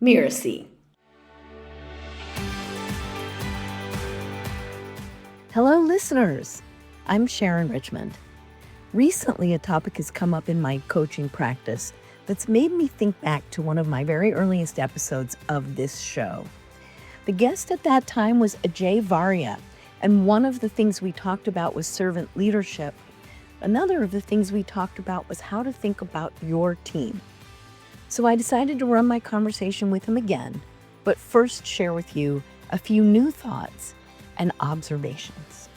Mirasee. Hello, listeners. I'm Sharon Richmond. Recently, a topic has come up in my coaching practice that's made me think back to one of my very earliest episodes of this show. The guest at that time was Ajay Varya, and one of the things we talked about was servant leadership. Another of the things we talked about was how to think about your team. So I decided to run my conversation with him again, but first share with you a few new thoughts and observations.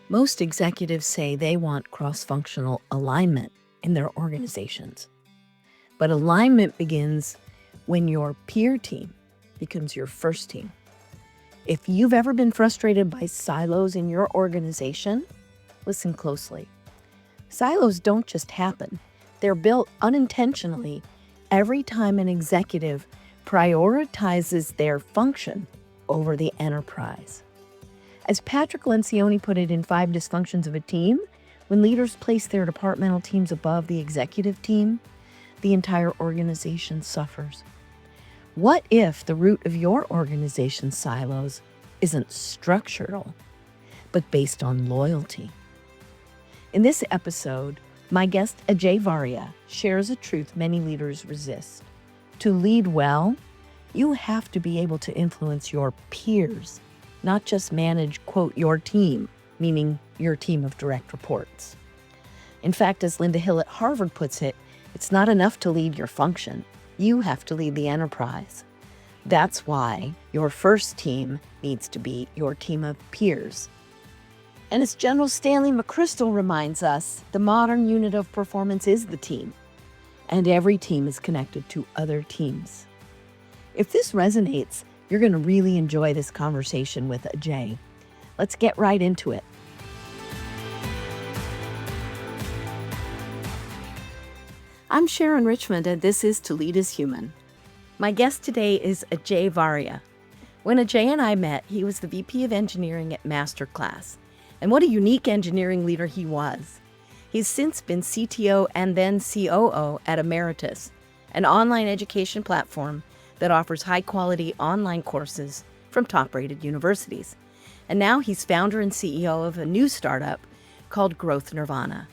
Most executives say they want cross-functional alignment in their organizations. But alignment begins when your peer team becomes your first team. If you've ever been frustrated by silos in your organization, listen closely. Silos don't just happen. They're built unintentionally every time an executive prioritizes their function over the enterprise. As Patrick Lencioni put it in 5 Dysfunctions of a Team, when leaders place their departmental teams above the executive team, the entire organization suffers. What if the root of your organization's silos isn't structural, but based on loyalty? In this episode, my guest Ajay Varia shares a truth many leaders resist. To lead well, you have to be able to influence your peers, not just manage, quote, your team, meaning your team of direct reports. In fact, as Linda Hill at Harvard puts it, it's not enough to lead your function. You have to lead the enterprise. That's why your first team needs to be your team of peers. And as General Stanley McChrystal reminds us, the modern unit of performance is the team, and every team is connected to other teams. If this resonates, you're going to really enjoy this conversation with Ajay. Let's get right into it. I'm Sharon Richmond, and this is To Lead is Human. My guest today is Ajay Varya. When Ajay and I met, he was the VP of Engineering at Masterclass, and what a unique engineering leader he was. He's since been CTO and then COO at Emeritus, an online education platform that offers high-quality online courses from top-rated universities. And now he's founder and CEO of a new startup called Growth Nirvana.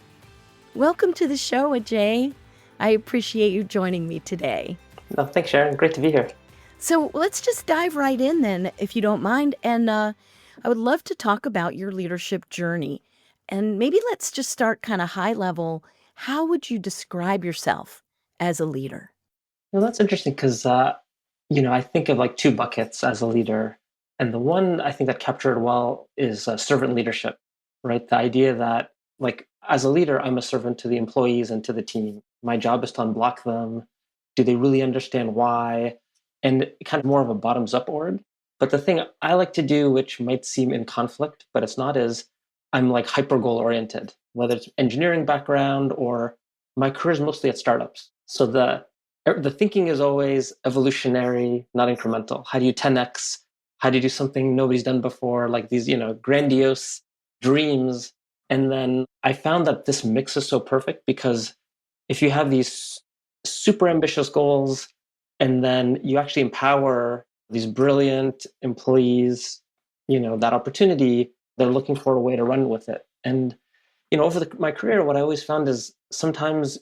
Welcome to the show, Ajay. I appreciate you joining me today. No, thanks, Sharon. Great to be here. So let's just dive right in then, if you don't mind. And I would love to talk about your leadership journey. And maybe let's just start kind of high level. How would you describe yourself as a leader? Well, that's interesting because, I think of like 2 buckets as a leader. And the one I think that captured well is servant leadership, right? The idea that, like, as a leader, I'm a servant to the employees and to the team. My job is to unblock them. Do they really understand why? And kind of more of a bottoms up org. But the thing I like to do, which might seem in conflict, but it's not, is I'm like hyper goal oriented, whether it's engineering background or my career is mostly at startups. So the thinking is always evolutionary, not incremental. How do you 10x? How do you do something nobody's done before? Like these, grandiose dreams. And then I found that this mix is so perfect because if you have these super ambitious goals and then you actually empower these brilliant employees, that opportunity, they're looking for a way to run with it. And, over my career, what I always found is sometimes,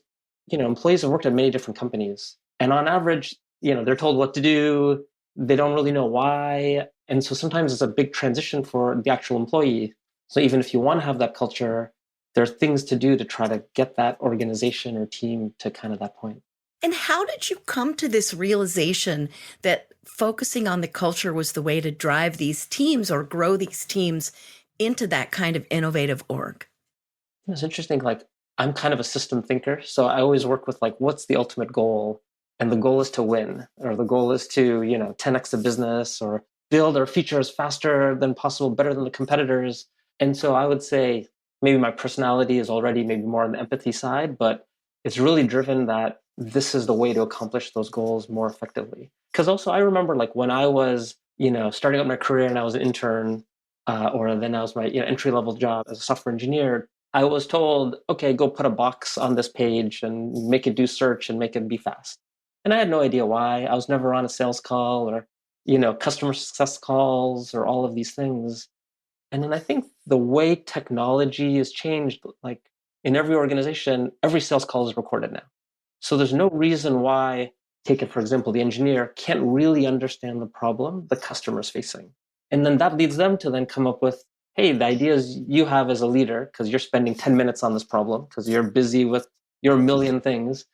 employees have worked at many different companies. And on average, they're told what to do. They don't really know why. And so sometimes it's a big transition for the actual employee. So even if you want to have that culture, there are things to do to try to get that organization or team to kind of that point. And how did you come to this realization that focusing on the culture was the way to drive these teams or grow these teams into that kind of innovative org? It's interesting. Like, I'm kind of a system thinker. So I always work with like, what's the ultimate goal? And the goal is to win, or the goal is to, 10x the business or build our features faster than possible, better than the competitors. And so I would say maybe my personality is already maybe more on the empathy side, but it's really driven that this is the way to accomplish those goals more effectively. Because also I remember like when I was, starting out my career and I was an intern, or then I was my entry level job as a software engineer, I was told, okay, go put a box on this page and make it do search and make it be fast. And I had no idea why. I was never on a sales call or, customer success calls or all of these things. And then I think the way technology has changed, like in every organization, every sales call is recorded now. So there's no reason why, take it for example, the engineer can't really understand the problem the customer is facing. And then that leads them to then come up with, hey, the ideas you have as a leader, because you're spending 10 minutes on this problem, because you're busy with your million things.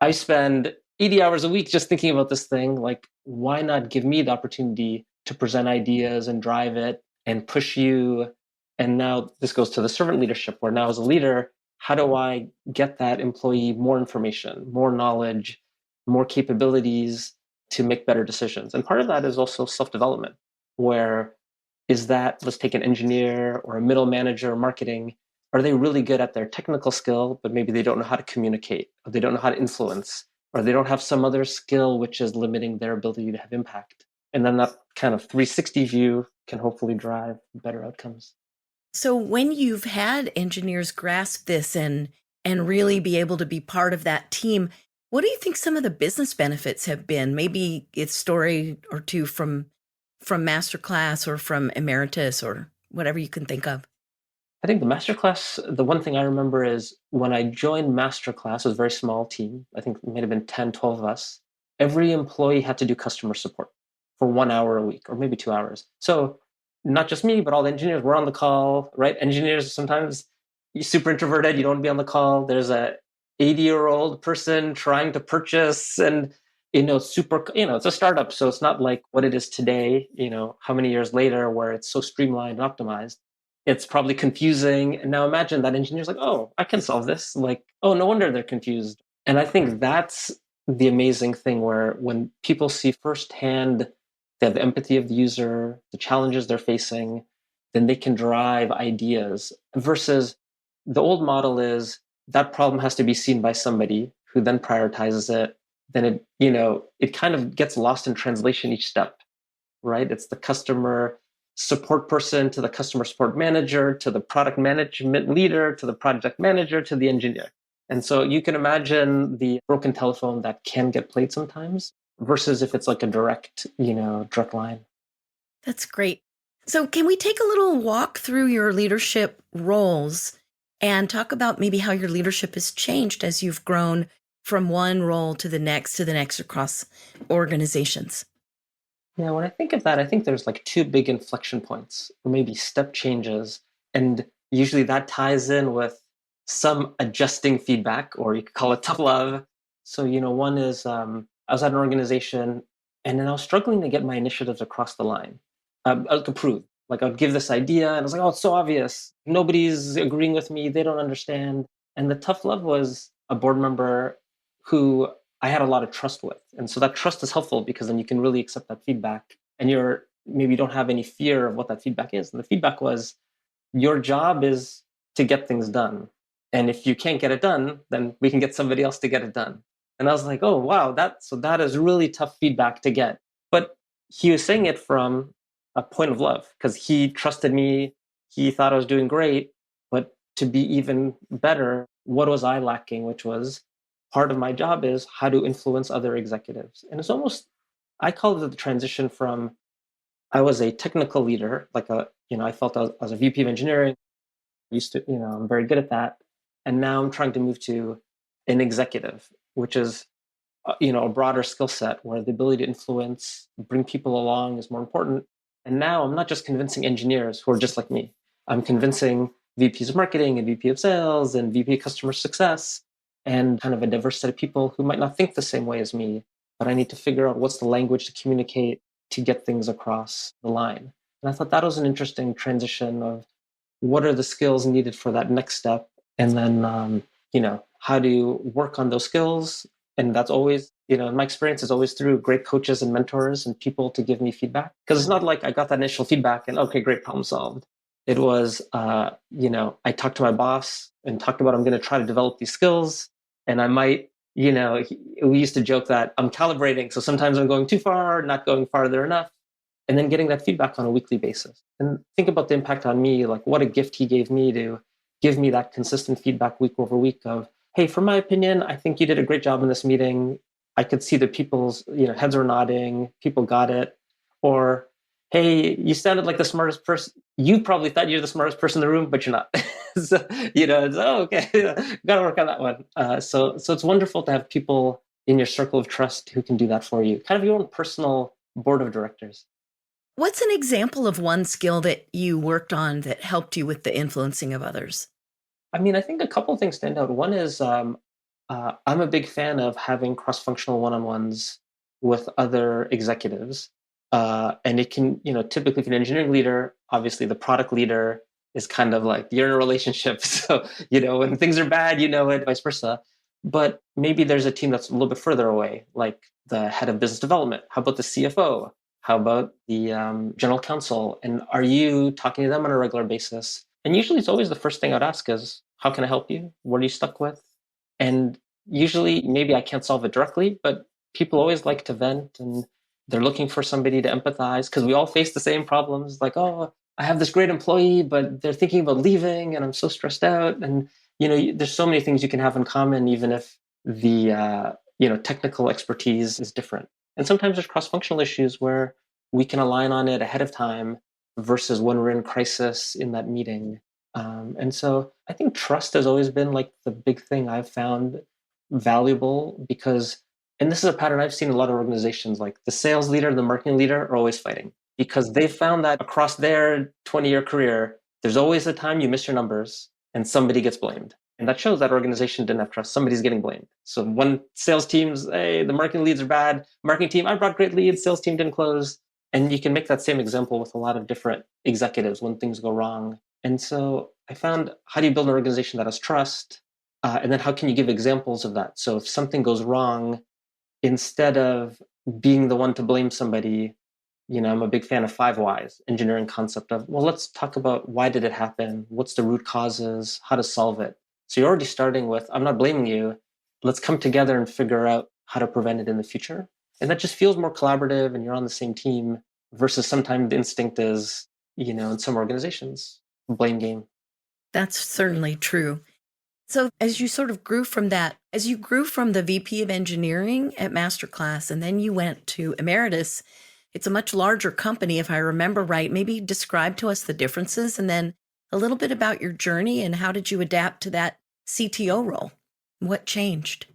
I spend 80 hours a week just thinking about this thing. Like, why not give me the opportunity to present ideas and drive it and push you? And now this goes to the servant leadership, where now as a leader, how do I get that employee more information, more knowledge, more capabilities to make better decisions? And part of that is also self-development, where is that, let's take an engineer or a middle manager, marketing, are they really good at their technical skill, but maybe they don't know how to communicate, or they don't know how to influence, or they don't have some other skill which is limiting their ability to have impact? And then that kind of 360 view can hopefully drive better outcomes. So when you've had engineers grasp this and really be able to be part of that team, what do you think some of the business benefits have been? Maybe it's story or two from masterclass or from emeritus or whatever you can think of. I think the masterclass, the one thing I remember is when I joined masterclass, it was a very small team. I think it might have been 10, 12 of us. Every employee had to do customer support for 1 hour a week or maybe 2 hours. So not just me, but all the engineers were on the call, right? Engineers, sometimes you're super introverted, you don't want to be on the call. There's a 80-year-old person trying to purchase and, super, it's a startup. So it's not like what it is today, how many years later where it's so streamlined and optimized. It's probably confusing. And now imagine that engineer's like, oh, I can solve this. Like, oh, no wonder they're confused. And I think that's the amazing thing, where when people see firsthand, they have the empathy of the user, the challenges they're facing, then they can drive ideas. Versus the old model is that problem has to be seen by somebody who then prioritizes it. Then it kind of gets lost in translation each step, right? It's the customer support person to the customer support manager to the product management leader to the project manager to the engineer. And so you can imagine the broken telephone that can get played sometimes versus if it's like a direct line. That's great. So can we take a little walk through your leadership roles and talk about maybe how your leadership has changed as you've grown from one role to the next across organizations? Yeah, when I think of that, I think there's like two big inflection points or maybe step changes. And usually that ties in with some adjusting feedback, or you could call it tough love. So, one is I was at an organization and then I was struggling to get my initiatives across the line, approved. Like I'd give this idea and I was like, oh, it's so obvious. Nobody's agreeing with me. They don't understand. And the tough love was a board member who I had a lot of trust with. And so that trust is helpful because then you can really accept that feedback and maybe you don't have any fear of what that feedback is. And the feedback was, your job is to get things done. And if you can't get it done, then we can get somebody else to get it done. And I was like, oh, wow, that is really tough feedback to get. But he was saying it from a point of love because he trusted me. He thought I was doing great. But to be even better, what was I lacking? Which was part of my job is how to influence other executives. And it's almost, I call it the transition from, I was a technical leader, I felt I was a VP of engineering, used to, I'm very good at that. And now I'm trying to move to an executive, which is, a broader skill set where the ability to influence, bring people along is more important. And now I'm not just convincing engineers who are just like me. I'm convincing VPs of marketing and VP of sales and VP of customer success and kind of a diverse set of people who might not think the same way as me, but I need to figure out what's the language to communicate to get things across the line. And I thought that was an interesting transition of what are the skills needed for that next step, and then how do you work on those skills. And that's always, in my experience, is always through great coaches and mentors and people to give me feedback, because it's not like I got that initial feedback and okay, great, problem solved. It was I talked to my boss and talked about, I'm going to try to develop these skills, and I might, we used to joke that I'm calibrating, so sometimes I'm going too far, not going farther enough, and then getting that feedback on a weekly basis. And think about the impact on me, like what a gift he gave me to give me that consistent feedback week over week of, hey, from my opinion, I think you did a great job in this meeting. I could see the people's, heads were nodding, people got it. Or, hey, you sounded like the smartest person. You probably thought you're the smartest person in the room, but you're not. So, it's, oh, okay, got to work on that one. So it's wonderful to have people in your circle of trust who can do that for you, kind of your own personal board of directors. What's an example of one skill that you worked on that helped you with the influencing of others? I mean, I think a couple of things stand out. One is I'm a big fan of having cross-functional one-on-ones with other executives, and it can, typically if you're an engineering leader, obviously the product leader is kind of like you're in a relationship, so when things are bad, you know it, vice versa. But maybe there's a team that's a little bit further away, like the head of business development. How about the CFO? How about the general counsel? And are you talking to them on a regular basis? And usually it's always the first thing I'd ask is, how can I help you? What are you stuck with? And usually maybe I can't solve it directly, but people always like to vent and they're looking for somebody to empathize because we all face the same problems. Like, oh, I have this great employee, but they're thinking about leaving and I'm so stressed out. And, there's so many things you can have in common, even if the, technical expertise is different. And sometimes there's cross-functional issues where we can align on it ahead of time versus when we're in crisis in that meeting. And so I think trust has always been like the big thing I've found valuable because, and this is a pattern I've seen in a lot of organizations, like the sales leader and the marketing leader are always fighting because they found that across their 20-year career, there's always a time you miss your numbers and somebody gets blamed. And that shows that organization didn't have trust. Somebody's getting blamed. So one sales team's, hey, the marketing leads are bad. Marketing team, I brought great leads. Sales team didn't close. And you can make that same example with a lot of different executives when things go wrong. And so I found, how do you build an organization that has trust? And then how can you give examples of that? So if something goes wrong, instead of being the one to blame somebody, I'm a big fan of 5 whys, engineering concept of, well, let's talk about why did it happen? What's the root causes? How to solve it? So you're already starting with, I'm not blaming you. Let's come together and figure out how to prevent it in the future. And that just feels more collaborative and you're on the same team versus sometimes the instinct is, in some organizations, blame game. That's certainly true. So as you sort of grew from that, as you grew from the VP of engineering at Masterclass, and then you went to Emeritus, it's a much larger company, if I remember right. Maybe describe to us the differences and then a little bit about your journey and how did you adapt to that CTO role? What changed?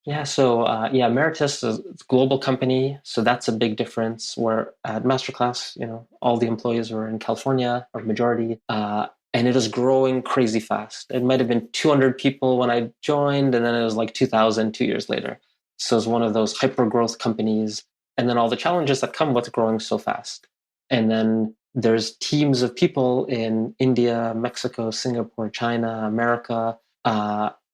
Yeah, so Emeritus is a global company, so that's a big difference. Where at Masterclass, all the employees were in California, or majority, and it is growing crazy fast. It might have been 200 people when I joined, and then it was like 2,000 2 years later. So it's one of those hyper growth companies, and then all the challenges that come with growing so fast. And then there's teams of people in India, Mexico, Singapore, China, America,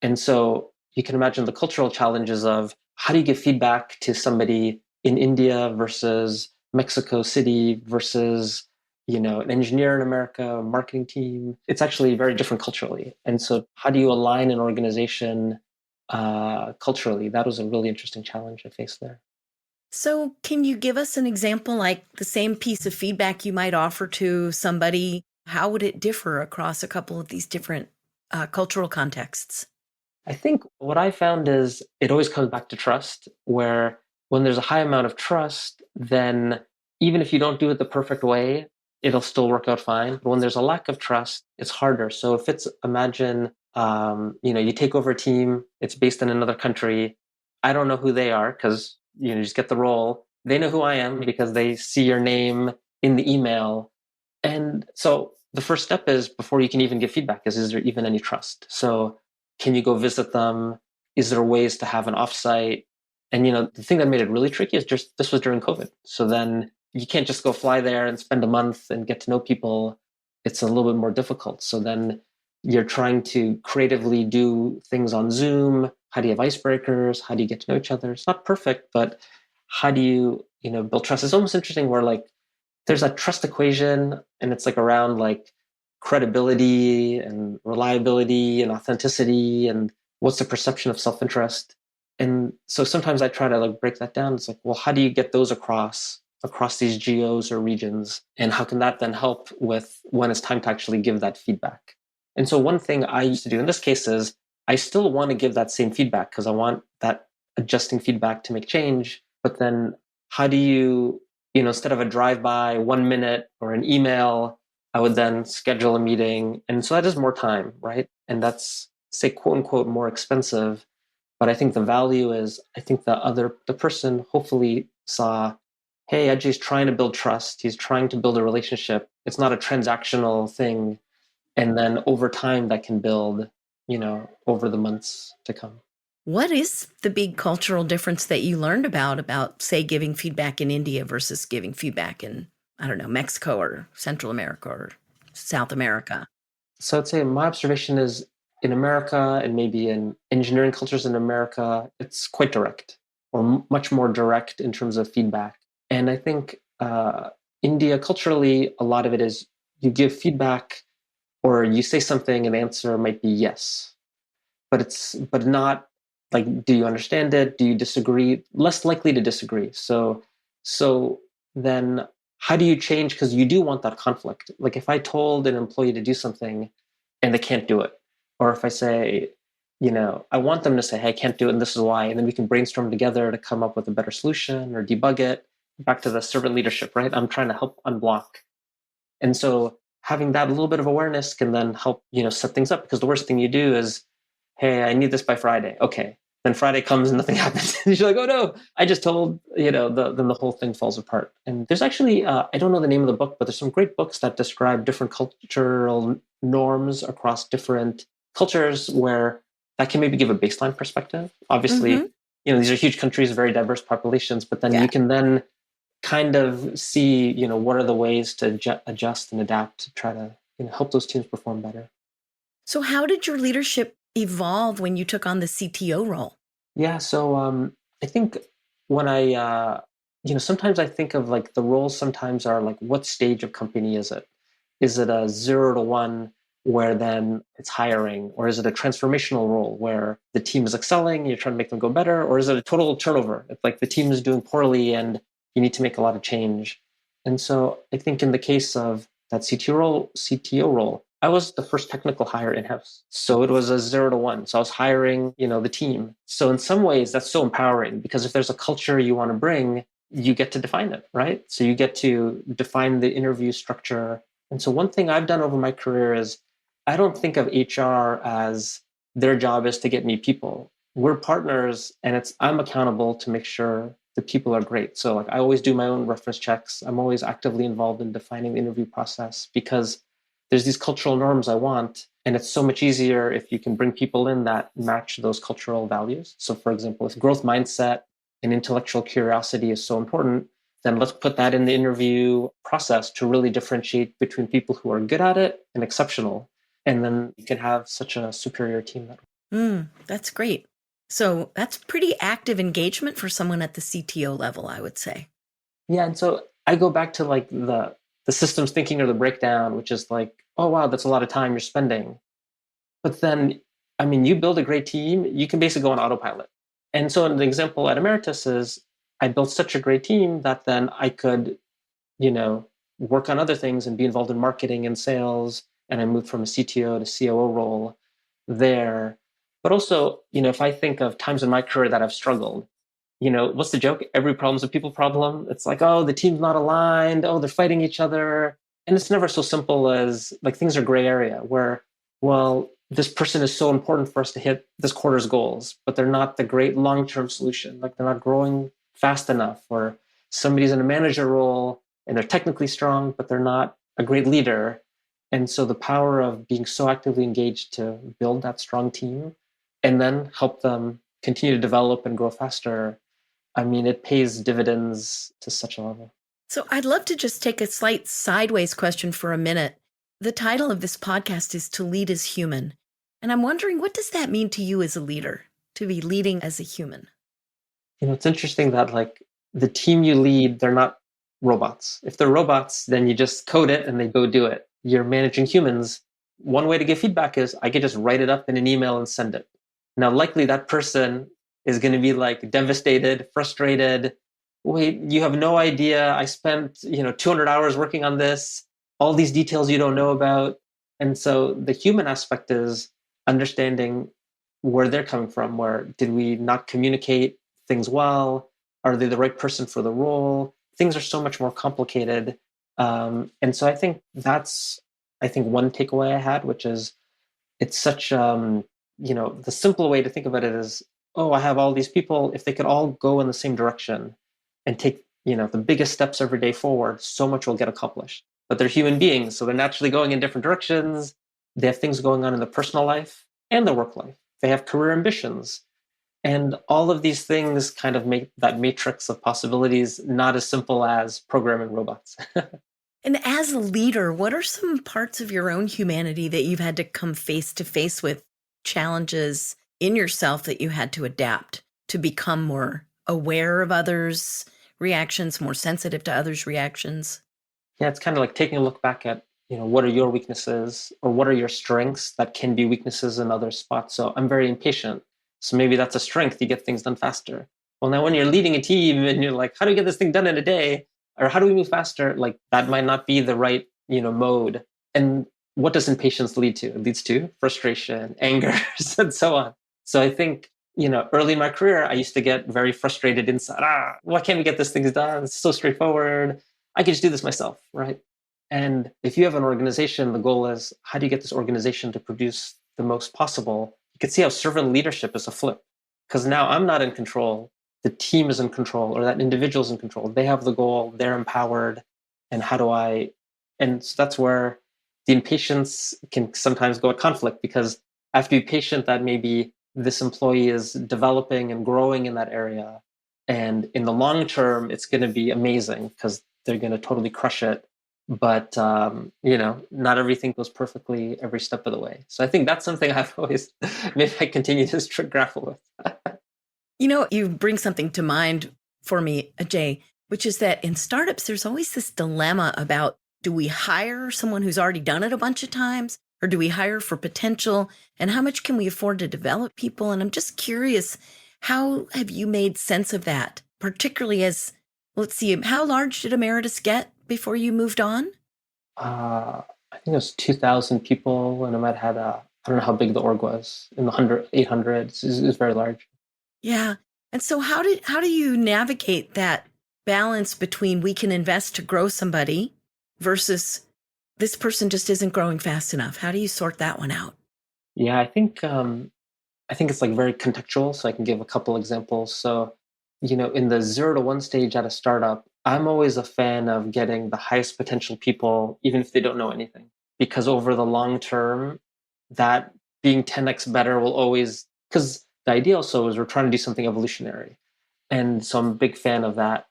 and so you can imagine the cultural challenges of how do you give feedback to somebody in India versus Mexico City versus an engineer in America, a marketing team. It's actually very different culturally. And so how do you align an organization culturally? That was a really interesting challenge I faced there. So can you give us an example, like the same piece of feedback you might offer to somebody? How would it differ across a couple of these different cultural contexts? I think what I found is it always comes back to trust, where when there's a high amount of trust, then even if you don't do it the perfect way, it'll still work out fine. But when there's a lack of trust, it's harder. So if it's, imagine, you take over a team, it's based in another country. I don't know who they are because, you just get the role. They know who I am because they see your name in the email. And so the first step is before you can even give feedback is there even any trust? So can you go visit them? Is there ways to have an offsite? And the thing that made it really tricky is just this was during COVID. So then you can't just go fly there and spend a month and get to know people. It's a little bit more difficult. So then you're trying to creatively do things on Zoom. How do you have icebreakers? How do you get to know each other? It's not perfect, but how do you, build trust? It's almost interesting where like there's a trust equation and it's like around like credibility and reliability and authenticity and what's the perception of self-interest. And so sometimes I try to like break that down. It's like, well, how do you get those across these geos or regions? And how can that then help with when it's time to actually give that feedback? And so one thing I used to do in this case is I still want to give that same feedback because I want that adjusting feedback to make change. But then how do instead of a drive-by 1 minute or an email, I would then schedule a meeting. And so that is more time, right? And that's, say, quote unquote, more expensive. But I think the value is, I think the person hopefully saw, hey, Ajay's trying to build trust. He's trying to build a relationship. It's not a transactional thing. And then over time that can build, over the months to come. What is the big cultural difference that you learned about, say, giving feedback in India versus giving feedback in, I don't know, Mexico or Central America or South America? So I'd say my observation is in America and maybe in engineering cultures in America, it's quite direct or much more direct in terms of feedback. And I think India culturally, a lot of it is you give feedback or you say something, an answer might be yes, but not like, do you understand it? Do you disagree? Less likely to disagree. So then how do you change? Because you do want that conflict. Like if I told an employee to do something and they can't do it, or if I say, I want them to say, hey, I can't do it and this is why, and then we can brainstorm together to come up with a better solution or debug it. Back to the servant leadership, right? I'm trying to help unblock. And so having that little bit of awareness can then help, set things up, because the worst thing you do is, hey, I need this by Friday. Okay. Then Friday comes and nothing happens. You're like, oh no, I just told, then the whole thing falls apart. And there's actually, I don't know the name of the book, but there's some great books that describe different cultural norms across different cultures where that can maybe give a baseline perspective. Obviously, these are huge countries, very diverse populations, but then you can then kind of see, what are the ways to adjust and adapt to try to help those teams perform better. So how did your leadership evolve when you took on the CTO role? Yeah, so I think when I, sometimes I think of like the roles sometimes are like, what stage of company is it? Is it a 0 to 1 where then it's hiring? Or is it a transformational role where the team is excelling, you're trying to make them go better? Or is it a total turnover? It's like the team is doing poorly and you need to make a lot of change. And so I think in the case of that CTO role, I was the first technical hire in-house. So it was a 0 to 1. So I was hiring, the team. So in some ways that's so empowering, because if there's a culture you want to bring, you get to define it, right? So you get to define the interview structure. And so one thing I've done over my career is I don't think of HR as their job is to get me people. We're partners and I'm accountable to make sure the people are great. So like I always do my own reference checks. I'm always actively involved in defining the interview process, because there's these cultural norms I want. And it's so much easier if you can bring people in that match those cultural values. So for example, if growth mindset and intellectual curiosity is so important, then let's put that in the interview process to really differentiate between people who are good at it and exceptional. And then you can have such a superior team that way. That's great. So that's pretty active engagement for someone at the CTO level, I would say. Yeah. And so I go back to like the systems thinking or the breakdown, which is like, oh, wow, that's a lot of time you're spending. But then, I mean, you build a great team, you can basically go on autopilot. And so an example at Emeritus is I built such a great team that then I could, work on other things and be involved in marketing and sales. And I moved from a CTO to COO role there. But also, if I think of times in my career that I've struggled, what's the joke? Every problem's a people problem. It's like, oh, the team's not aligned. Oh, they're fighting each other. And it's never so simple as like things are gray area where, well, this person is so important for us to hit this quarter's goals, but they're not the great long-term solution. Like they're not growing fast enough, or somebody's in a manager role and they're technically strong, but they're not a great leader. And so the power of being so actively engaged to build that strong team and then help them continue to develop and grow faster, I mean, it pays dividends to such a level. So I'd love to just take a slight sideways question for a minute. The title of this podcast is To Lead as Human. And I'm wondering, what does that mean to you as a leader, to be leading as a human? It's interesting that like the team you lead, they're not robots. If they're robots, then you just code it and they go do it. You're managing humans. One way to give feedback is I could just write it up in an email and send it. Now, likely that person is going to be like devastated, frustrated. Wait, you have no idea. I spent, 200 hours working on this, all these details you don't know about. And so the human aspect is understanding where they're coming from. Where did we not communicate? things well? Are they the right person for the role? Things are so much more complicated. And so I think that's, I think one takeaway I had, which is it's such, the simple way to think about it is, oh, I have all these people. If they could all go in the same direction and take, the biggest steps every day forward, so much will get accomplished. But they're human beings, so they're naturally going in different directions. They have things going on in their personal life and their work life. They have career ambitions. And all of these things kind of make that matrix of possibilities not as simple as programming robots. And as a leader, what are some parts of your own humanity that you've had to come face to face with challenges in yourself that you had to adapt to become more aware of others' reactions, more sensitive to others' reactions? Yeah, it's kind of like taking a look back at, what are your weaknesses or what are your strengths that can be weaknesses in other spots. So I'm very impatient. So maybe that's a strength. You get things done faster. Well, now when you're leading a team and you're like, how do we get this thing done in a day? Or how do we move faster? Like that might not be the right, mode. And what does impatience lead to? It leads to frustration, anger, and so on. So I think, early in my career, I used to get very frustrated inside. Why can't we get this thing done? It's so straightforward. I can just do this myself, right? And if you have an organization, the goal is how do you get this organization to produce the most possible? You can see how servant leadership is a flip because now I'm not in control. The team is in control or that individual is in control. They have the goal, they're empowered. And how do I? And so that's where the impatience can sometimes go at conflict because I have to be patient that maybe this employee is developing and growing in that area. And in the long term, it's going to be amazing because they're going to totally crush it. But, not everything goes perfectly every step of the way. So I think that's something I've always, maybe I continue to grapple with. You bring something to mind for me, Ajay, which is that in startups, there's always this dilemma about do we hire someone who's already done it a bunch of times or do we hire for potential and how much can we afford to develop people? And I'm just curious, how have you made sense of that, particularly as, let's see, how large did Emeritus get before you moved on? I think it was 2,000 people and I might have had, I don't know how big the org was, in the 800. It's very large. Yeah. And so how do you navigate that balance between we can invest to grow somebody versus this person just isn't growing fast enough? How do you sort that one out? Yeah, I think it's like very contextual. So I can give a couple examples. So, in the 0 to 1 stage at a startup, I'm always a fan of getting the highest potential people, even if they don't know anything, because over the long term, that being 10x better will always, because the idea also is we're trying to do something evolutionary. And so I'm a big fan of that.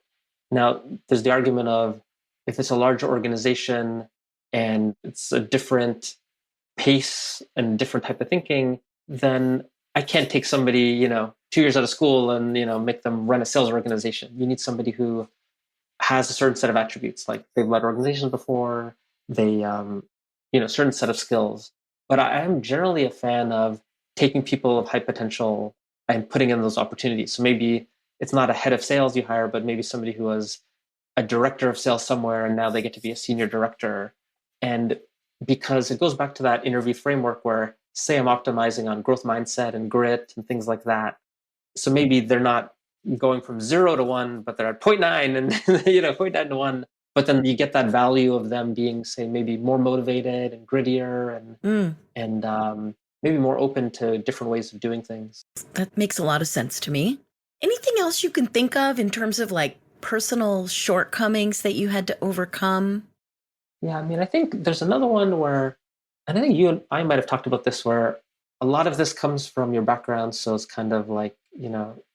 Now, there's the argument of if it's a larger organization and it's a different pace and different type of thinking, then I can't take somebody, 2 years out of school and, make them run a sales organization. You need somebody who has a certain set of attributes, like they've led organizations before, they, certain set of skills. But I am generally a fan of taking people of high potential and putting in those opportunities. So maybe it's not a head of sales you hire, but maybe somebody who was a director of sales somewhere and now they get to be a senior director. And because it goes back to that interview framework where, say, I'm optimizing on growth mindset and grit and things like that. So maybe they're not going from 0 to 1, but they're at zero point 0.9 and 0.9 to 1. But then you get that value of them being, say, maybe more motivated and grittier and maybe more open to different ways of doing things. That makes a lot of sense to me. Anything else you can think of in terms of like personal shortcomings that you had to overcome? Yeah, I mean, I think there's another one where, and I think you and I might have talked about this, where a lot of this comes from your background. So it's kind of like,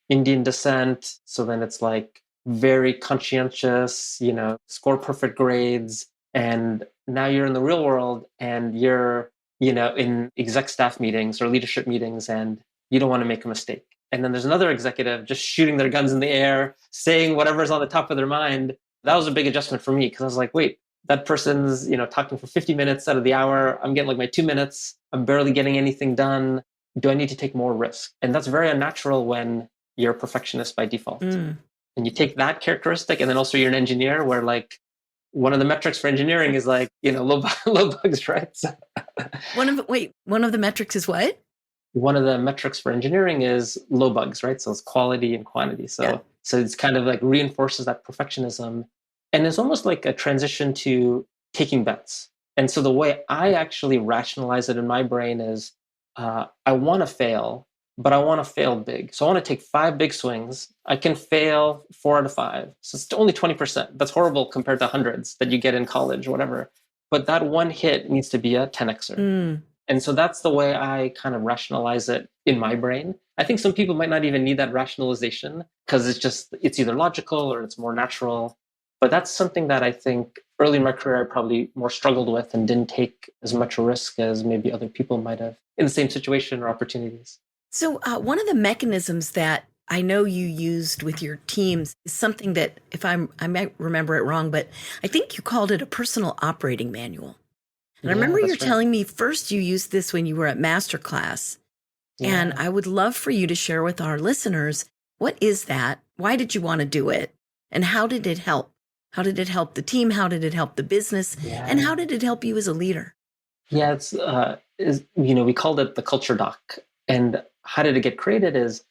Indian descent. So then it's like very conscientious, score perfect grades. And now you're in the real world and you're, in exec staff meetings or leadership meetings and you don't want to make a mistake. And then there's another executive just shooting their guns in the air, saying whatever's on the top of their mind. That was a big adjustment for me because I was like, wait, that person's talking for 50 minutes out of the hour. I'm getting like my 2 minutes. I'm barely getting anything done. Do I need to take more risk? And that's very unnatural when you're a perfectionist by default. And you take that characteristic and then also you're an engineer where like one of the metrics for engineering is like low bugs, right? So One of the metrics is what? one of the metrics for engineering is low bugs, right? So it's quality and quantity. Yeah. So it's kind of like reinforces that perfectionism. And it's almost like a transition to taking bets. And so the way I actually rationalize it in my brain is I want to fail, but I want to fail big. So I want to take 5 big swings. I can fail 4 out of 5. So it's only 20%. That's horrible compared to hundreds that you get in college or whatever. But that one hit needs to be a 10xer. Mm. And so that's the way I kind of rationalize it in my brain. I think some people might not even need that rationalization because it's either logical or it's more natural. But that's something that I think early in my career I probably more struggled with and didn't take as much risk as maybe other people might have in the same situation or opportunities. So, one of the mechanisms that I know you used with your teams is something that, if I might remember it wrong, but I think you called it a personal operating manual. And I Yeah, remember you're that's right. telling me first you used this when you were at masterclass. And Yeah. I would love for you to share with our listeners, what is that? Why did you want to do it? And how did it help? How did it help the team? How did it help the business? And how Yeah. did it help you as a leader? Yeah, we called it the culture doc. And how did it get created is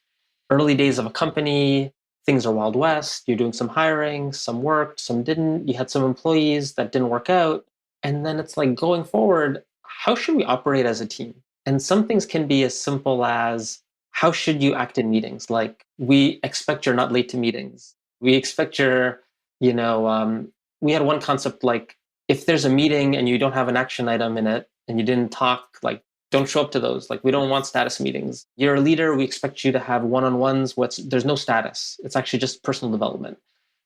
early days of a company, things are Wild West. You're doing some hiring, some worked, some didn't. You had some employees that didn't work out. And then it's like going forward, how should we operate as a team? And some things can be as simple as how should you act in meetings? Like, we expect you're not late to meetings. We expect you're, you know, we had one concept like if there's a meeting and you don't have an action item in it and you didn't talk, like, don't show up to those. Like, we don't want status meetings. You're a leader. We expect you to have one-on-ones. There's no status. It's actually just personal development.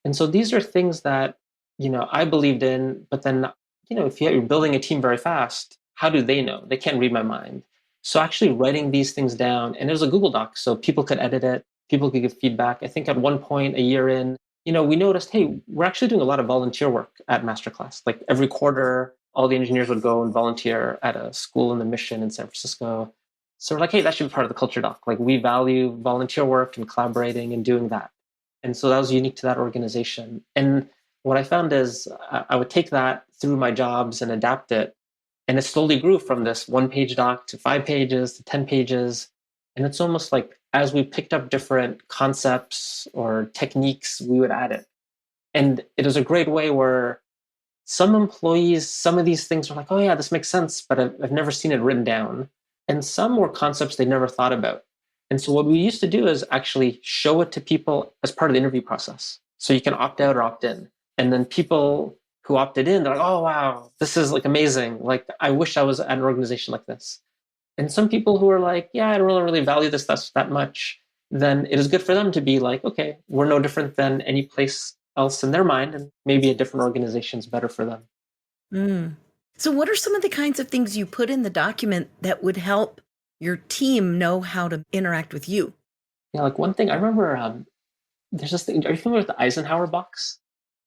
And so these are things that, I believed in, but then, if you're building a team very fast, how do they know? They can't read my mind. So actually writing these things down, and there's a Google Doc, so people could edit it, people could give feedback. I think at one point, a year in, we noticed, hey, we're actually doing a lot of volunteer work at Masterclass. Like every quarter, all the engineers would go and volunteer at a school in the Mission in San Francisco. So we're like, hey, that should be part of the culture doc. Like, we value volunteer work and collaborating and doing that. And so that was unique to that organization. And what I found is I would take that through my jobs and adapt it. And it slowly grew from this 1-page doc to 5 pages to 10 pages. And it's almost like as we picked up different concepts or techniques, we would add it. And it was a great way where some employees, some of these things were like, oh, yeah, this makes sense, but I've never seen it written down. And some were concepts they never thought about. And so what we used to do is actually show it to people as part of the interview process. So you can opt out or opt in. And then people who opted in, they're like, oh, wow, this is like amazing. Like, I wish I was at an organization like this. And some people who are like, yeah, I don't really value this that much, then it is good for them to be like, okay, we're no different than any place else in their mind, and maybe a different organization is better for them. Mm. So, what are some of the kinds of things you put in the document that would help your team know how to interact with you? Yeah, like one thing I remember, there's this thing. Are you familiar with the Eisenhower box?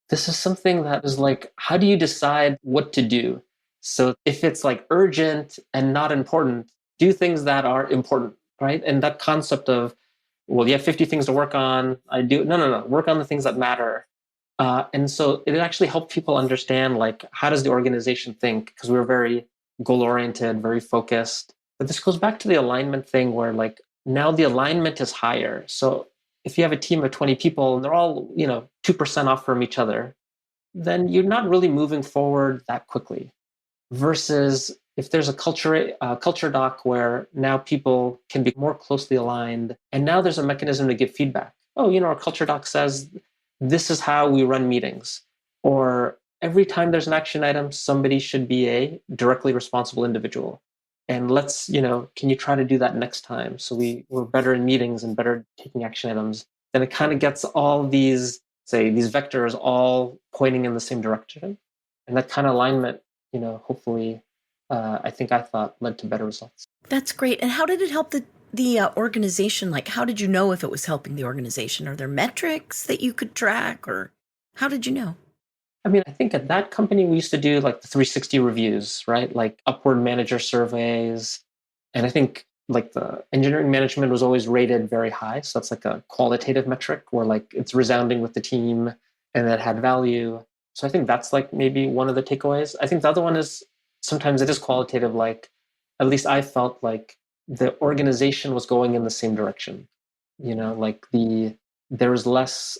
This is something that is like, how do you decide what to do? So if it's like urgent and not important, do things that are important, right? And that concept of, well, you have 50 things to work on. I do, no, work on the things that matter. And so it actually helped people understand, like, how does the organization think? Because we were very goal oriented, very focused. But this goes back to the alignment thing where, like, now the alignment is higher. So if you have a team of 20 people and they're all, 2% off from each other, then you're not really moving forward that quickly. Versus if there's a culture doc where now people can be more closely aligned, and now there's a mechanism to give feedback. Oh, our culture doc says this is how we run meetings, or every time there's an action item, somebody should be a directly responsible individual. And let's, can you try to do that next time so we're better in meetings and better taking action items? Then it kind of gets all these vectors all pointing in the same direction. And that kind of alignment, hopefully, I thought led to better results. That's great. And how did it help the organization? Like, how did you know if it was helping the organization? Are there metrics that you could track, or how did you know? I mean, I think at that company, we used to do like the 360 reviews, right? Like upward manager surveys. And I think like the engineering management was always rated very high. So that's like a qualitative metric where like it's resounding with the team and that had value. So I think that's like maybe one of the takeaways. I think the other one is sometimes it is qualitative. Like, at least I felt like the organization was going in the same direction. Like there was less,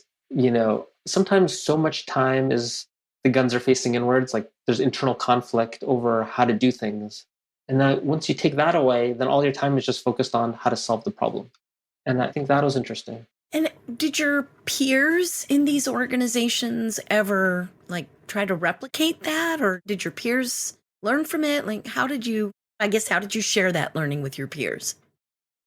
sometimes so much time is the guns are facing inwards, like there's internal conflict over how to do things. And then once you take that away, then all your time is just focused on how to solve the problem. And I think that was interesting. And did your peers in these organizations ever like try to replicate that, or did your peers learn from it? Like, how did you share that learning with your peers?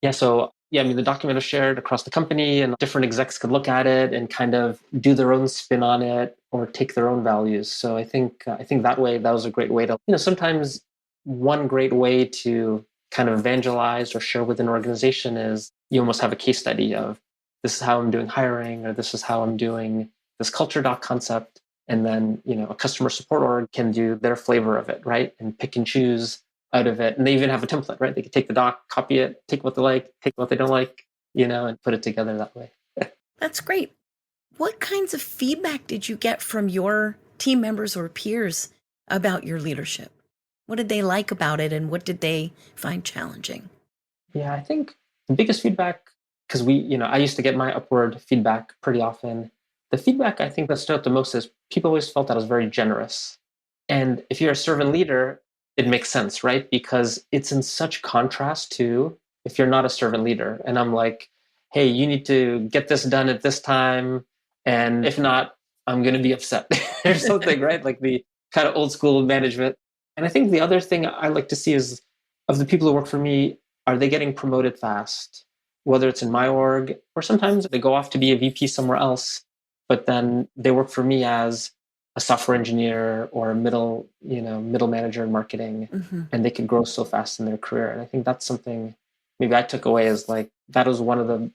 Yeah, so yeah, I mean the document was shared across the company and different execs could look at it and kind of do their own spin on it or take their own values. So I think that way that was a great way to, sometimes one great way to kind of evangelize or share with an organization is you almost have a case study of this is how I'm doing hiring, or this is how I'm doing this culture doc concept. And then, a customer support org can do their flavor of it, right? And pick and choose out of it. And they even have a template, right? They can take the doc, copy it, take what they like, take what they don't like, and put it together that way. That's great. What kinds of feedback did you get from your team members or peers about your leadership? What did they like about it, and what did they find challenging? Yeah, I think the biggest feedback, because I used to get my upward feedback pretty often. The feedback I think that stood out the most is people always felt that I was very generous. And if you're a servant leader, it makes sense, right? Because it's in such contrast to if you're not a servant leader. And I'm like, hey, you need to get this done at this time. And if not, I'm going to be upset or something, right? Like the kind of old school management. And I think the other thing I like to see is of the people who work for me, are they getting promoted fast? Whether it's in my org or sometimes they go off to be a VP somewhere else, but then they work for me as a software engineer or a middle manager in marketing, Mm-hmm. and they can grow so fast in their career. And I think that's something maybe I took away as like that was one of the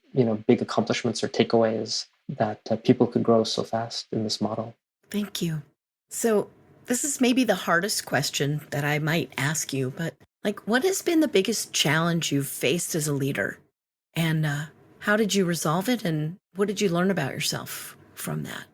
big accomplishments or takeaways that people could grow so fast in this model. Thank you. So, this is maybe the hardest question that I might ask you, but like, what has been the biggest challenge you've faced as a leader? And how did you resolve it? And what did you learn about yourself from that?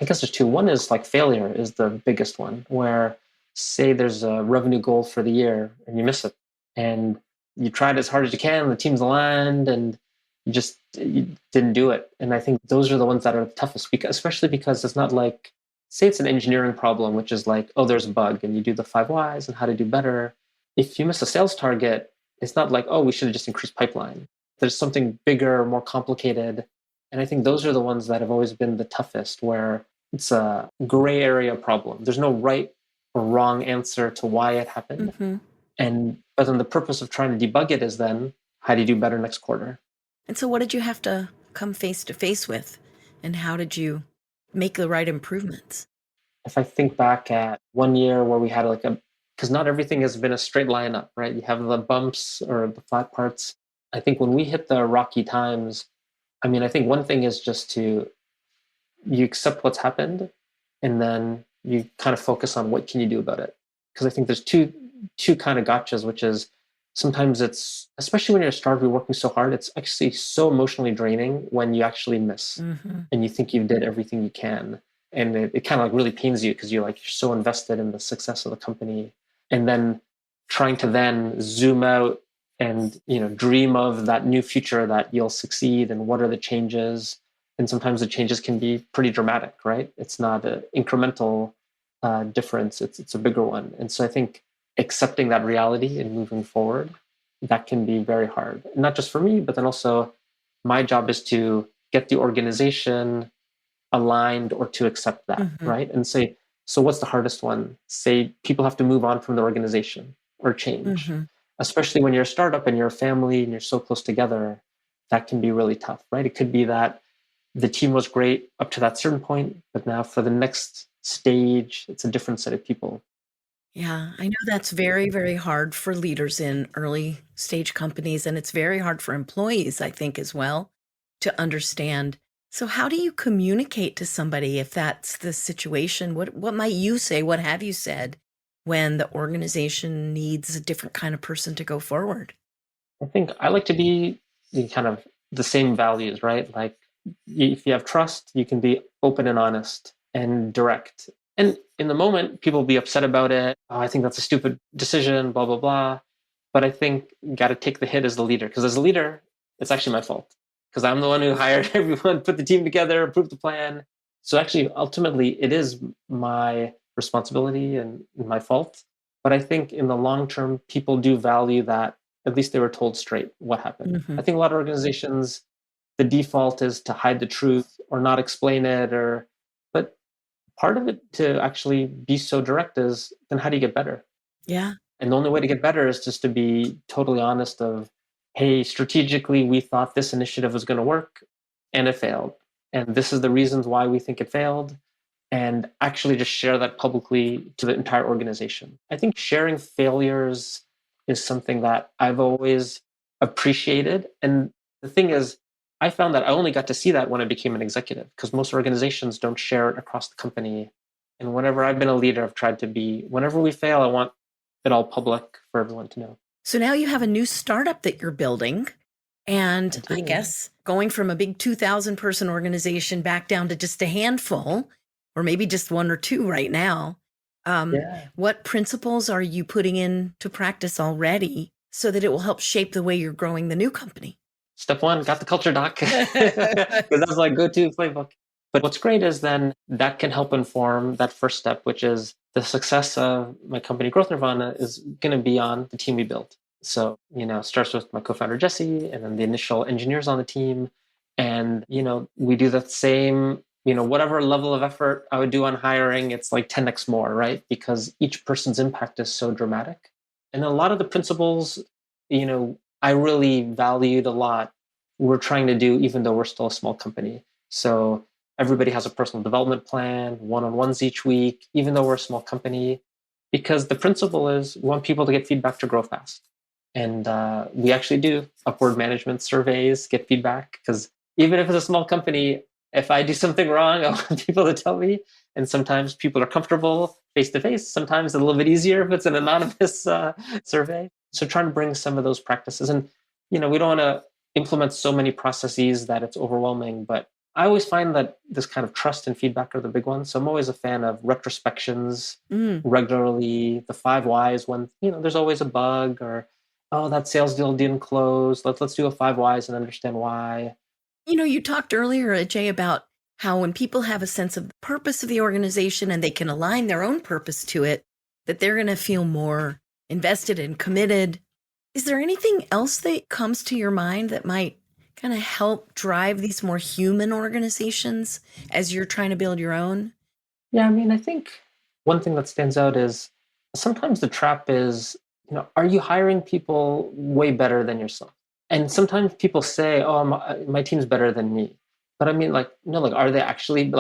I guess there's two. One is like failure is the biggest one, where say there's a revenue goal for the year and you miss it, and you tried as hard as you can, the team's aligned, and you didn't do it. And I think those are the ones that are the toughest, because especially because it's not like say it's an engineering problem, which is like, oh, there's a bug, and you do the 5 whys and how to do better. If you miss a sales target, it's not like, oh, we should have just increased pipeline. There's something bigger, more complicated. And I think those are the ones that have always been the toughest, where it's a gray area problem. There's no right or wrong answer to why it happened. Mm-hmm. But then the purpose of trying to debug it is then how do you do better next quarter? And so, what did you have to come face to face with? And how did you make the right improvements? If I think back at one year where we had because not everything has been a straight line up, right? You have the bumps or the flat parts. I think when we hit the rocky times, I mean, I think one thing is just you accept what's happened, and then you kind of focus on what can you do about it. Because I think there's two kind of gotchas, which is sometimes it's, especially when you're starved, you're working so hard, it's actually so emotionally draining when you actually miss Mm-hmm. and you think you've did everything you can. And it kind of like really pains you because you're so invested in the success of the company. And then trying to then zoom out and dream of that new future that you'll succeed and what are the changes. And sometimes the changes can be pretty dramatic, right? It's not an incremental difference, it's a bigger one. And so I think accepting that reality and moving forward, that can be very hard. Not just for me, but then also my job is to get the organization aligned or to accept that, Mm-hmm. right? And say, so what's the hardest one? Say people have to move on from the organization or change, Mm-hmm. especially when you're a startup and you're a family and you're so close together, that can be really tough, right? It could be that the team was great up to that certain point, but now for the next stage, it's a different set of people. Yeah, I know that's very, very hard for leaders in early stage companies, and it's very hard for employees, I think, as well, to understand. So, how do you communicate to somebody if that's the situation? What might you say? What have you said when the organization needs a different kind of person to go forward? I think I like to be the kind of the same values, right? Like if you have trust, you can be open and honest and direct. And in the moment, people will be upset about it. Oh, I think that's a stupid decision, blah, blah, blah. but I think you got to take the hit as the leader, because as a leader, it's actually my fault, because I'm the one who hired everyone, put the team together, approved the plan. So actually, ultimately, it is my responsibility and my fault. But I think in the long term, people do value that at least they were told straight what happened. Mm-hmm. I think a lot of organizations, the default is to hide the truth or not explain it, or but part of it to actually be so direct is then how do you get better? Yeah. And the only way to get better is just to be totally honest of, hey, strategically, we thought this initiative was going to work and it failed. And this is the reasons why we think it failed. And actually just share that publicly to the entire organization. I think sharing failures is something that I've always appreciated. And the thing is, I found that I only got to see that when I became an executive, because most organizations don't share it across the company. And whenever I've been a leader, I've tried to be, whenever we fail, I want it all public for everyone to know. So now you have a new startup that you're building. And I guess going from a big 2,000 person organization back down to just a handful, or maybe just one or two right now. What principles are you putting into practice already so that it will help shape the way you're growing the new company? Step one, got the culture doc, because that's like go-to playbook. But what's great is then that can help inform that first step, which is the success of my company, Growth Nirvana, is going to be on the team we built. So, it starts with my co-founder, Jesse, and then the initial engineers on the team. And, we do the same, whatever level of effort I would do on hiring, it's like 10x more, right? Because each person's impact is so dramatic. And a lot of the principles, I really valued a lot, we're trying to do, even though we're still a small company. So everybody has a personal development plan, one-on-ones each week, even though we're a small company, because the principle is we want people to get feedback to grow fast. And we actually do upward management surveys, get feedback, because even if it's a small company, if I do something wrong, I want people to tell me. And sometimes people are comfortable face to face. Sometimes it's a little bit easier if it's an anonymous survey. So trying to bring some of those practices. And, we don't want to implement so many processes that it's overwhelming. But I always find that this kind of trust and feedback are the big ones. So I'm always a fan of retrospections regularly, the 5 whys when, there's always a bug, or, oh, that sales deal didn't close. Let's do a 5 whys and understand why. You talked earlier, Ajay, about how when people have a sense of the purpose of the organization and they can align their own purpose to it, that they're going to feel more invested and committed. Is there anything else that comes to your mind that might kind of help drive these more human organizations as you're trying to build your own? Yeah, I think one thing that stands out is sometimes the trap is, are you hiring people way better than yourself? And sometimes people say, oh, my team's better than me. But are they actually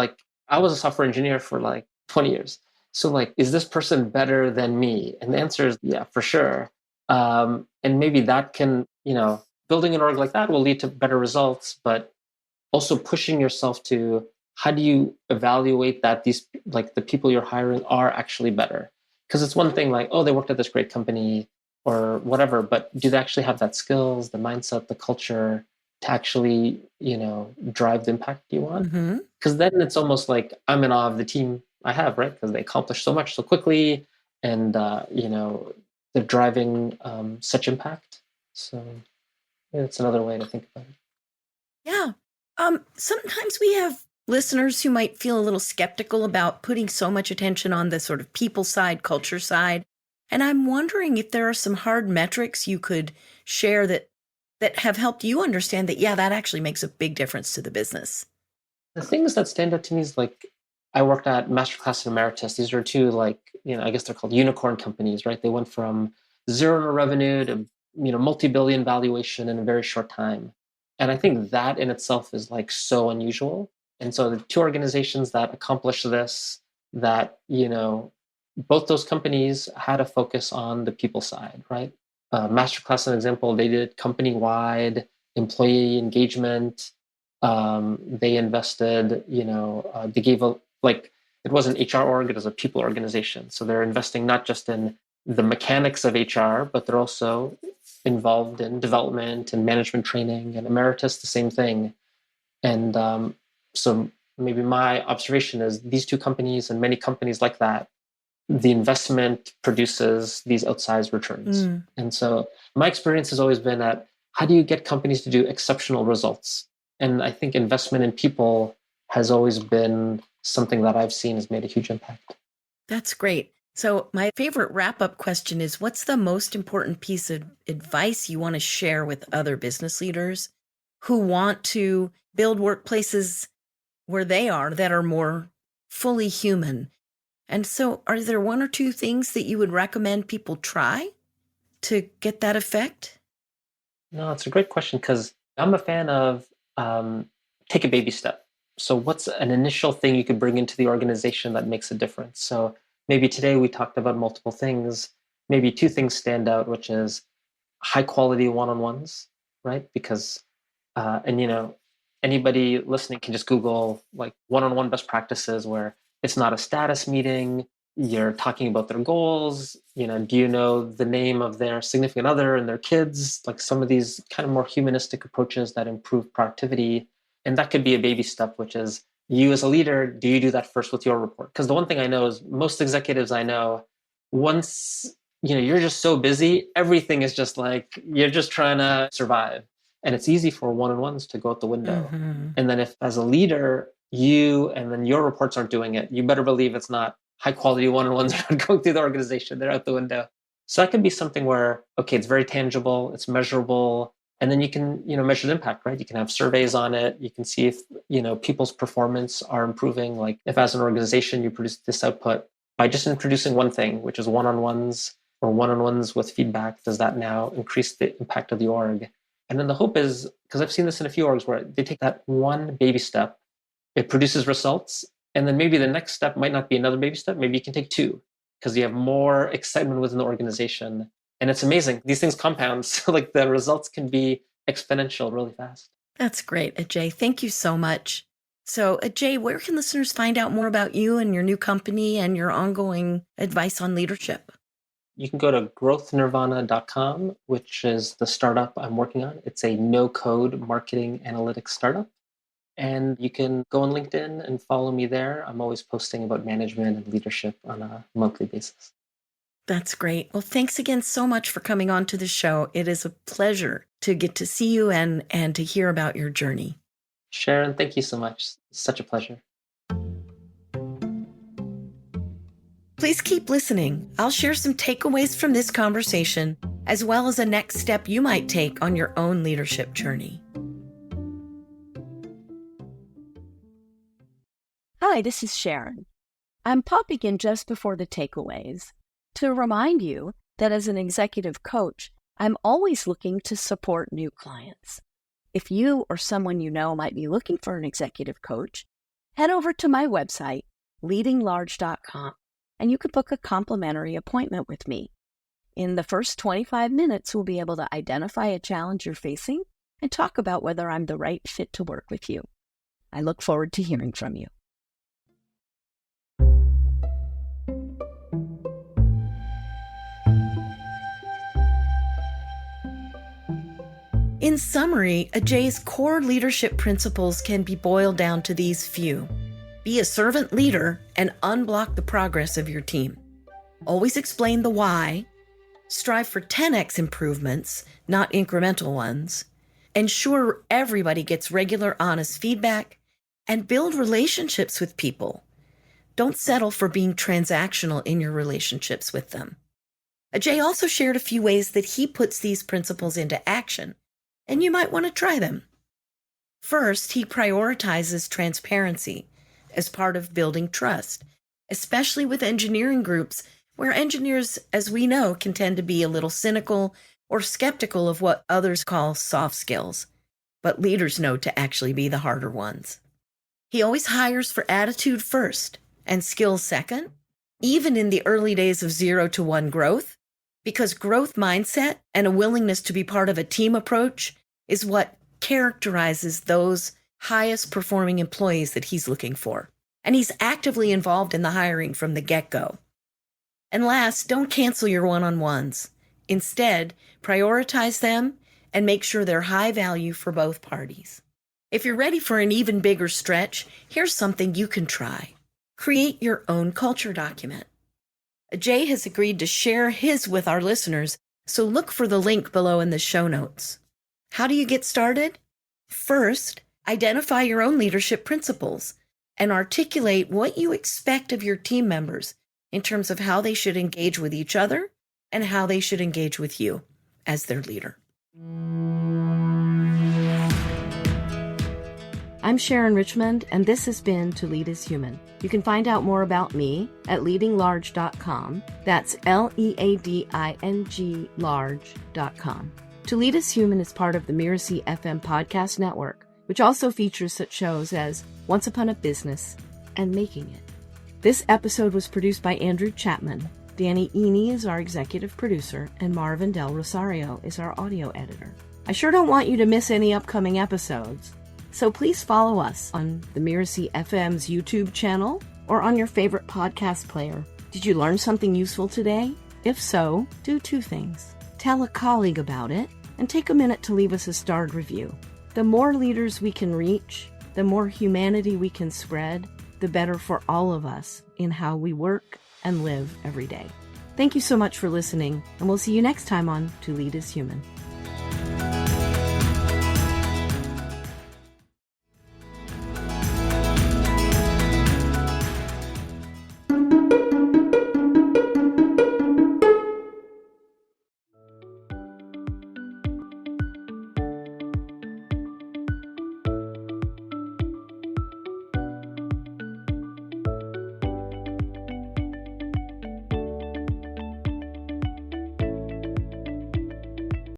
I was a software engineer for 20 years. So is this person better than me? And the answer is, yeah, for sure. And maybe that can, building an org like that will lead to better results, but also pushing yourself to how do you evaluate that these the people you're hiring are actually better? Because it's one thing oh, they worked at this great company or whatever, but do they actually have that skills, the mindset, the culture to actually drive the impact you want? Because then it's almost like I'm in awe of the team I have, right? Because they accomplish so much so quickly, and they're driving such impact. So yeah, it's another way to think about it. Yeah. Sometimes we have listeners who might feel a little skeptical about putting so much attention on the sort of people side, culture side. And I'm wondering if there are some hard metrics you could share that have helped you understand that, yeah, that actually makes a big difference to the business. The things that stand out to me is I worked at Masterclass and Emeritus. These are two I guess they're called unicorn companies, right? They went from zero in revenue to multi-billion valuation in a very short time. And I think that in itself is so unusual. And so the two organizations that accomplished this, that both those companies had a focus on the people side, right? Masterclass, an example, they did company-wide employee engagement. They invested, they gave it wasn't HR org, it was a people organization. So they're investing not just in the mechanics of HR, but they're also involved in development and management training, and Emeritus, the same thing. And so maybe my observation is these two companies and many companies like that the investment produces these outsized returns. Mm, And so my experience has always been at how do you get companies to do exceptional results? And I think investment in people has always been something that I've seen has made a huge impact. that's great. So, my favorite wrap up question is what's the most important piece of advice you want to share with other business leaders who want to build workplaces where they are that are more fully human? And so, are there one or two things that you would recommend people try to get that effect? No, it's a great question because I'm a fan of take a baby step. So, what's an initial thing you could bring into the organization that makes a difference? So, maybe today we talked about multiple things. Maybe two things stand out, which is high quality one-on-ones, right? Because and anybody listening can just Google like one-on-one best practices where it's not a status meeting. You're talking about their goals. Do you know the name of their significant other and their kids? Like some of these kind of more humanistic approaches that improve productivity. And that could be a baby step, which is you as a leader, do you do that first with your report? Because the one thing I know is most executives I know, once you're just so busy, everything is just like you're just trying to survive. And it's easy for one-on-ones to go out the window. Mm-hmm. And then if as a leader, you and then your reports aren't doing it, you better believe it's not high quality one-on-ones are not going through the organization. They're out the window. So that can be something where, okay, it's very tangible, it's measurable, and then you can, measure the impact, right? You can have surveys on it. You can see if, people's performance are improving. Like if as an organization you produce this output by just introducing one thing, which is one-on-ones or one-on-ones with feedback, does that now increase the impact of the org? And then the hope is, because I've seen this in a few orgs where they take that one baby step, it produces results, and then maybe the next step might not be another baby step. Maybe you can take two because you have more excitement within the organization. And it's amazing. These things compound. So like the results can be exponential really fast. That's great, Ajay. Thank you so much. So, Ajay, where can listeners find out more about you and your new company and your ongoing advice on leadership? You can go to growthnirvana.com, which is the startup I'm working on. It's a no-code marketing analytics startup. And you can go on LinkedIn and follow me there. I'm always posting about management and leadership on a monthly basis. That's great. Well, thanks again so much for coming on to the show. It is a pleasure to get to see you and to hear about your journey. Sharon, thank you so much. Such a pleasure. Please keep listening. I'll share some takeaways from this conversation, as well as a next step you might take on your own leadership journey. Hi, this is Sharon. I'm popping in just before the takeaways to remind you that as an executive coach, I'm always looking to support new clients. If you or someone you know might be looking for an executive coach, head over to my website, leadinglarge.com, and you can book a complimentary appointment with me. In the first 25 minutes, we'll be able to identify a challenge you're facing and talk about whether I'm the right fit to work with you. I look forward to hearing from you. In summary, Ajay's core leadership principles can be boiled down to these few. Be a servant leader and unblock the progress of your team. Always explain the why. Strive for 10x improvements, not incremental ones. Ensure everybody gets regular, honest feedback. And build relationships with people. Don't settle for being transactional in your relationships with them. Ajay also shared a few ways that he puts these principles into action, and you might want to try them. First, he prioritizes transparency as part of building trust, especially with engineering groups where engineers, as we know, can tend to be a little cynical or skeptical of what others call soft skills, but leaders know to actually be the harder ones. He always hires for attitude first and skills second, even in the early days of 0 to 1 growth, because growth mindset and a willingness to be part of a team approach is what characterizes those highest performing employees that he's looking for. And he's actively involved in the hiring from the get-go. And last, don't cancel your one-on-ones. Instead, prioritize them and make sure they're high value for both parties. If you're ready for an even bigger stretch, here's something you can try. Create your own culture document. Ajay has agreed to share his with our listeners, so look for the link below in the show notes. How do you get started? First, identify your own leadership principles and articulate what you expect of your team members in terms of how they should engage with each other and how they should engage with you as their leader. I'm Sharon Richmond, and this has been To Lead is Human. You can find out more about me at leadinglarge.com. That's LEADING large.com. To Lead is Human is part of the Mirasee FM podcast network, which also features such shows as Once Upon a Business and Making It. This episode was produced by Andrew Chapman. Danny Eni is our executive producer, and Marvin Rosario is our audio editor. I sure don't want you to miss any upcoming episodes, so please follow us on the Mirasee FM's YouTube channel or on your favorite podcast player. Did you learn something useful today? If so, do two things. Tell a colleague about it, and take a minute to leave us a starred review. The more leaders we can reach, the more humanity we can spread, the better for all of us in how we work and live every day. Thank you so much for listening, and we'll see you next time on To Lead is Human.